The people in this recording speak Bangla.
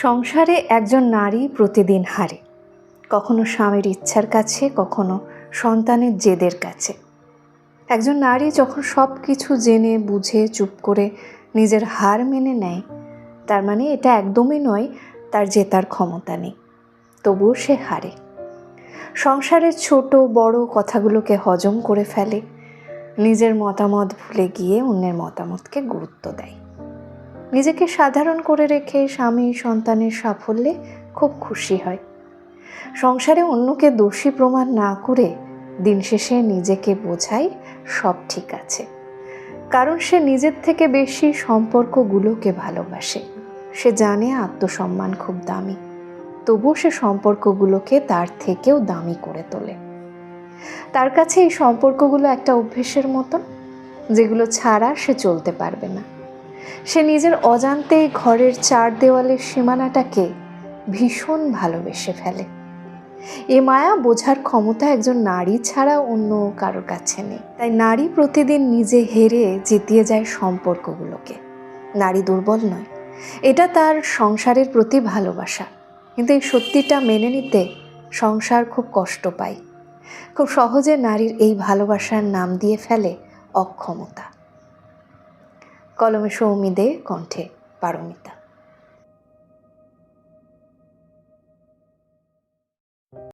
সংসারে একজন নারী প্রতিদিন হারে, কখনো স্বামীর ইচ্ছার কাছে, কখনো সন্তানের জেদের কাছে। একজন নারী যখন সব কিছু জেনে বুঝে চুপ করে নিজের হার মেনে নেয়, তার মানে এটা একদমই নয় তার জেতার ক্ষমতা নেই, তবুও সে হারে। সংসারের ছোট বড় কথাগুলোকে হজম করে ফেলে, নিজের মতামত ভুলে গিয়ে অন্যের মতামতকে গুরুত্ব দেয়। নিজেকে সাধারণ করে রেখে স্বামী সন্তানের সাফল্যে খুব খুশি হয়। সংসারে অন্যকে দোষী প্রমাণ না করে দিন শেষে নিজেকে বোঝায় সব ঠিক আছে, কারণ সে নিজের থেকে বেশি সম্পর্কগুলোকে ভালোবাসে। সে জানে আত্মসম্মান খুব দামি, তবুও সে সম্পর্কগুলোকে তার থেকেও দামি করে তোলে। তার কাছে এই সম্পর্কগুলো একটা অভ্যেসের মতন, যেগুলো ছাড়া সে চলতে পারবে না। সে নিজের অজান্তেই ঘরের চার দেওয়ালের সীমানাটাকে ভীষণ ভালোবেসে ফেলে। এ মায়া বোঝার ক্ষমতা একজন নারী ছাড়া অন্য কারোর কাছে নেই। তাই নারী প্রতিদিন নিজে হেরে জিতিয়ে যায় সম্পর্কগুলোকে। নারী দুর্বল নয়, এটা তার সংসারের প্রতি ভালোবাসা। কিন্তু এই সত্যিটা মেনে নিতে সংসার খুব কষ্ট পায়। খুব সহজে নারীর এই ভালোবাসার নাম দিয়ে ফেলে অক্ষমতা। কলমে সৌমিদে, কণ্ঠে পারমিতা।